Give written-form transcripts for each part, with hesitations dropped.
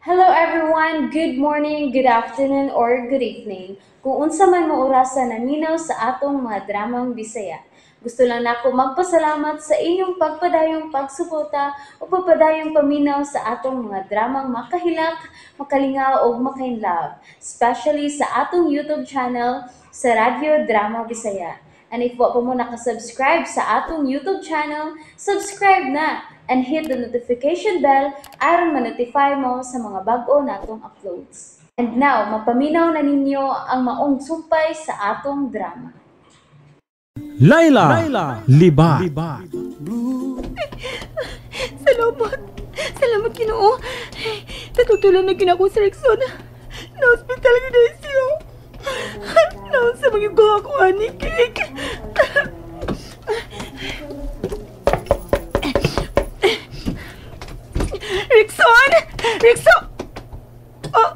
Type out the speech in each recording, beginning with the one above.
Hello everyone, good morning, good afternoon, or good evening. Kung unsa man mo orasan naminaw sa atong mga dramang Bisaya. Gusto lang nako magpasalamat sa inyong pagpadayong pagsuporta o pagpadayong paminaw sa atong mga dramang makahilak, makalingaw o makainlove, especially sa atong YouTube channel sa Radyo Drama Bisaya. And if wa pa mo nakasubscribe sa atong YouTube channel, subscribe na and hit the notification bell aron ma-notify mo sa mga bag-o natong uploads. And now, mapaminaw na ninyo ang maong sumpay sa atong drama. Laila, Liba. Salamat. Salamat, Ginoo. Natutulan na ginako sa Rexon. Na-hospital ka na siya. Naon sa mga ko ako, Anikik. Rexon! Rexon! Oh!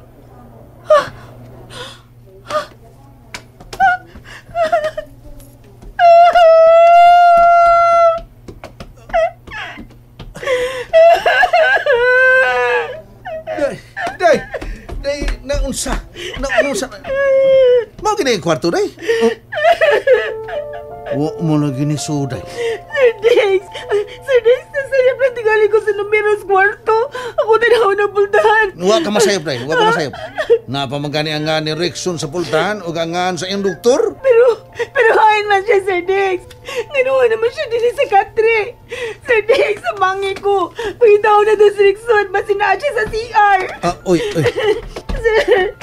Day, naunsa. Mau gini yung kwarto, day? Mo lagi ni suday. Sir Dex, nasayap lang tingali ko sa numeros kwarto. Ako na daw na pultahan. Huwag ka masayap, day. Huwag ka masayap. Napamagani ang nga ni Rexon sa pultahan o gangan sa iyong doktor? Pero hain man siya, Sir Dex. Nganuha naman siya din sa katre. Sir Dex, sa mangi ko. Pagitaw na doon si Rexon, masinaan siya sa CR. Oy. Sir.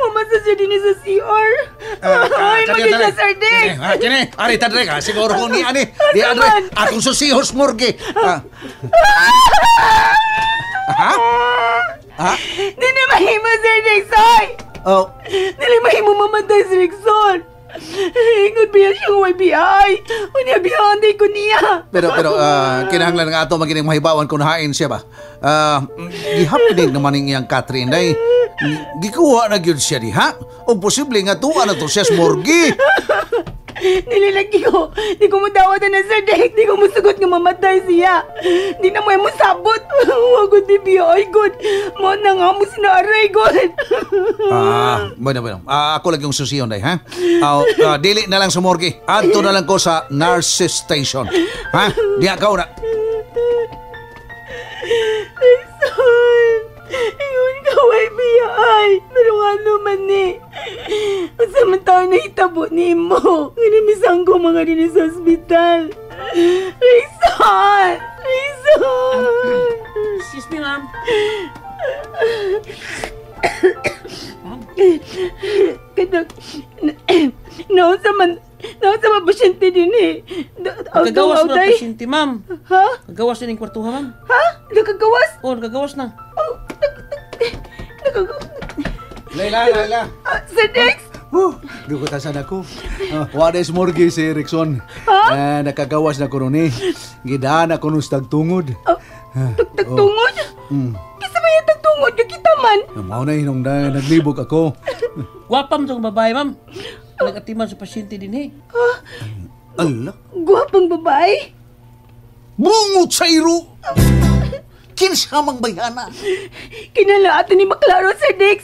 Mamasa siya din sa CR. Ay, maging siya, Sir Dex. Kini, ari tadre ka. Siguro kung ni ani. Di adre, akong susihos morgue. Ha? Dili mahimo, Sir Dex, ay! Oh. Dili mahimo mamatay si Rexon. Ingod biya siya ng YBI. Unya biya anday ko niya. Pero kinahanglan nga ato magining mahibawan kung hain siya ba. Gihapinig naman ng iyang Catherine day. Gikuha na gyud siya di ha? O posible nga tuwa na to siya sa morgue. Nililagi ko. Di ko matawad na Sir Dex. Di ko musugot nga mamatay siya. Di na mo sabot. Wagod di biya. Ay god. Mo na nga mo sinaaray god. Bueno. Ako lang yung susiyon day ha? Dili na lang sa morgue. Adto na lang ko sa nurse station. Ha? Di akaw na. Rexon. Ingon ka YBI. Pero ano man eh. Samantala na hitabo ni mo. Nganimisang ko mga din sa ospital. Rexon! Excuse me, ma'am. Kadak, naon sa pasyente din eh. Nagagawas na ang pasyente, ma'am. Ha? Nagagawas na yung kwartuha, ma'am. Ha? Nagagawas? Oo, nagagawas na. Layla. Sir Dex? Dugutasan ako. Wala is morgue si Rexon. Nakagawas na ko ron eh. Gidaan ako nung tagtungod. Tagtungod? Kisa ba yung tagtungod? Nakita man? Mao na hinong naglibog ako. Gwapam sa babae, ma'am. Nag-atiman sa pasyente din, eh. Ala? Guwapang babae? Bungot sa iro! Kinsamang bayana! Kinalaatan ni Maklaro, Sir Dex.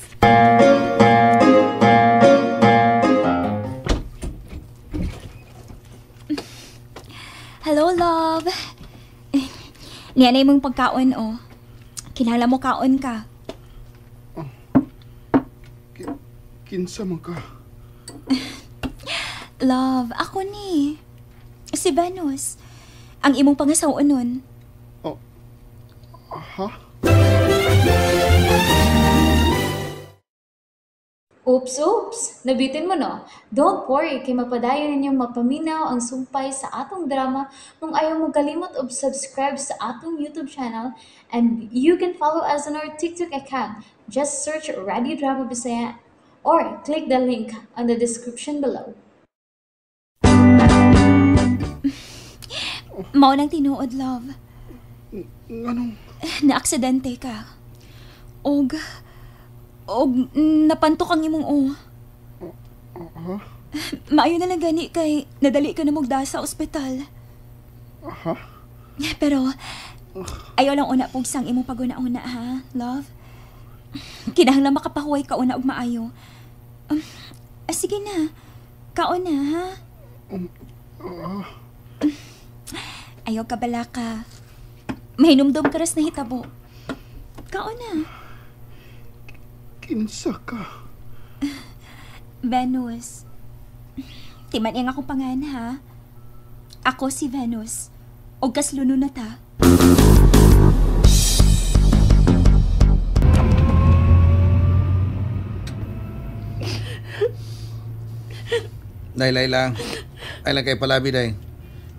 Hello, love. Niyanay mong pagkaon, oh. Kinala mo kaon ka. Kinsa man ka? Love, ako ni. Si Venus. Ang imong pangasawa nun. Ha? Oops, nabitin mo no? Don't worry, kay mapadayon ninyong mapaminaw ang sumpay sa atong drama kung ayaw mo kalimot og subscribe sa atong YouTube channel and you can follow us on our TikTok account. Just search Radio Drama Bisaya or click the link on the description below. Mao nang tinuod, love. Anong? Naaksidente ka. Og napantok ang imong Maayo na lang gani kay nadali ka na mogda sa ospital. Ha? Pero Ayaw lang una pugsang imong paguna-una ha, love. Kinahanglan makapahuway ka una og maayo. Sige na. Kaon na ha. Ayaw ka bala ka. Mahinumdum ka ras na hitabo. Kaon na. Kinsa ka? Venus. Timan iyang akong pangan ha. Ako si Venus. O kasluno na ta. Laylay lang. Ay lang kay palabi day.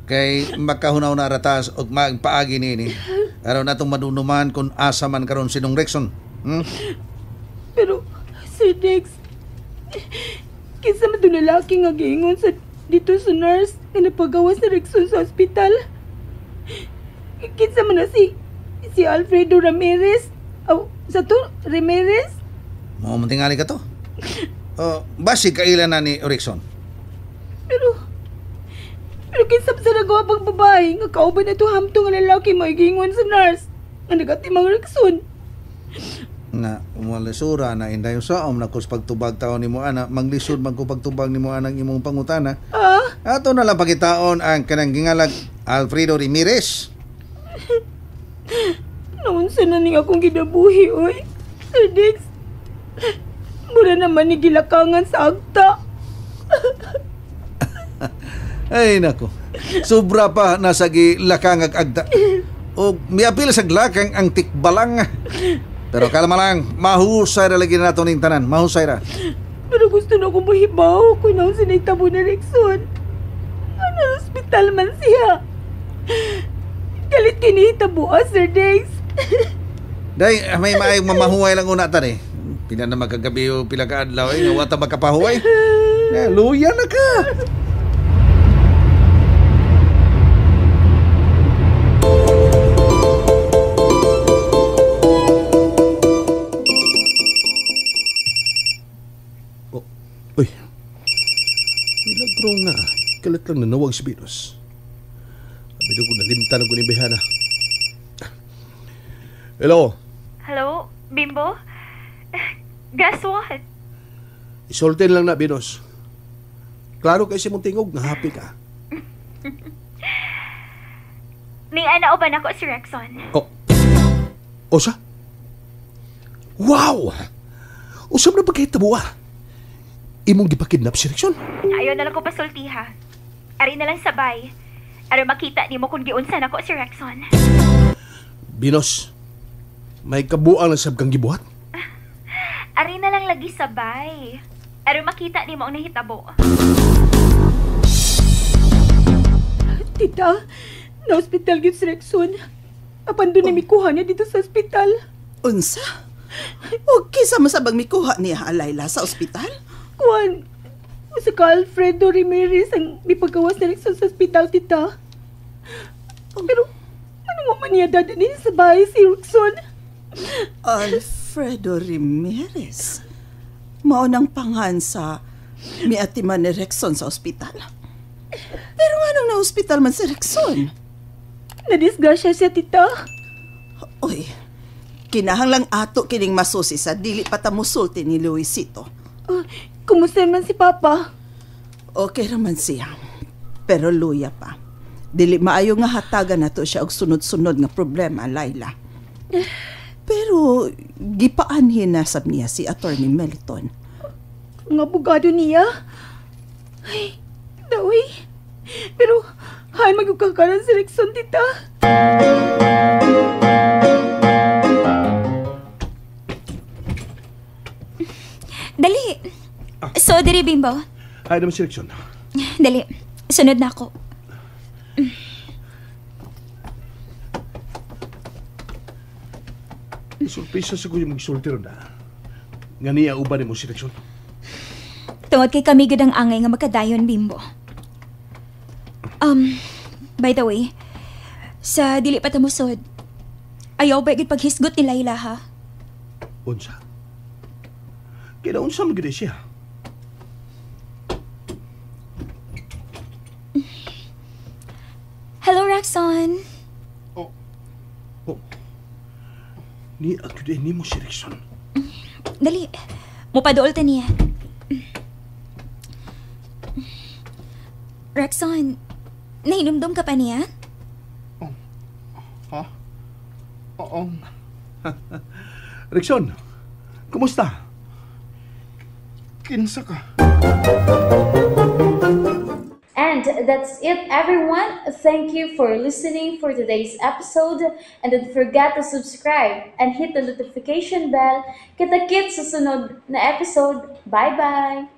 Kay makahunaw na ratas o magpaagi nini. Araw na itong madunuman kung asa man karon sinong Rexon. Pero, Sir Dex, kinsa man itong lalaki nga giingon sa dito sa nurse nga napagawas sa Rexon sa ospital. Kinsa man na si Alfredo Ramirez. Sa to, Ramirez? Mo tingali ka to. Basig kailan na ni Rexon. Pero kinsa sa nagawa pang babae nga kauban na to hamto nga lalaki maigingon sa nurse nga nagatimang Rexon. Na umalisura na inday sa na kus pagtubag taon nimo ana maglisod man ko pagtubag nimo anang imong pangutana. Ato na lang pagitaon ang kanang gingalag Alfredo Ramirez. Naunsa na ni akong ginabuhi oy. Sir Dex, mura naman ni gilakangan sa agta. Ay nako. Sobra pa nasa gilakang agda. O miapil sa glakang ang tikbalang. Pero kalma lang, mahusay ra lagi nato ning tanan, mahusay ra. Pero gusto na akong mahibaw kung naon sinitabo ni Rexon. Ano, hospital man siya. Galit kinihitabo Sir Dex. Day, may maayong mamahuway lang una tan eh. Pina na magkagabi o pila ka adlaw eh, wata makapahuway. Luya na ka. Uy, milagro nga. Kalit lang nanawag si Venus. Sabi ko nalimtan ako ni Behana. Hello? Hello, Bimbo? Guess what? Isultin lang na, Venus. Klaro kay si mong tingog, nga happy ka. May anauban ako si Rexon. O siya? Wow! Usap na pagkahitabo imong gipakidnap si Rexon? Ayaw na lang ko pasultiha. Ari na lang sabay. Aron makita ni mo kung giunsan ako si Rexon. Venus, may kabuang na sabkang gibuhat? Ari na lang lagi sabay. Aron makita ni mo ang nahitabo. Tita, na-hospital gyud si Rexon. Apan doon ni mikuha niya dito sa ospital. Unsa? O kisa masabang mikuha niya Alayla sa ospital? Kuan, si Alfredo Ramirez ang mipagawas ni Rexon sa ospital, tita. Pero, ano mo man niya dadalhin sa bahay si Rexon? Alfredo Ramirez? Maunang pangan sa miatiman ni Rexon sa ospital. Pero anong na-hospital man si Rexon? Nadisgrasya siya, tita. Uy, kinahanglang ato kining masusi sa dili patamusulti ni Luisito. Kumusta man si Papa? Okay raman siya. Pero luya pa. Dili maayo nga hatagan nato siya og sunod-sunod nga problema, Layla. Pero gipaanhin na sab niya si Attorney Meliton. Ang abogado niya? Ay, dawi. Pero, hay magkakaroon si Rexon, tita. Dali. So, diri, Bimbo. Ay naman si Rexon. Dali. Sunod na ako. Surpresa sa ko yung magsulti ron na. Nga niya uban mo si Rexon. Tungod kay kami gud ang angay nga magkadayon, Bimbo. By the way, sa dili pa tamusod, ayaw ba gid paghisgot ni Layla, ha? Unsa? Kinaunsa magiging siya? Hello, Roxanne. Ni agud ni mo si Rickson. Dali, mupaduol ta niya. Rexon, nahinumdum ka pa niya? Ha? Oo. Rickson, kumusta? Kinsa ka? And that's it, everyone. Thank you for listening for today's episode. And don't forget to subscribe and hit the notification bell. Kita-kits sa sunod na episode. Bye-bye!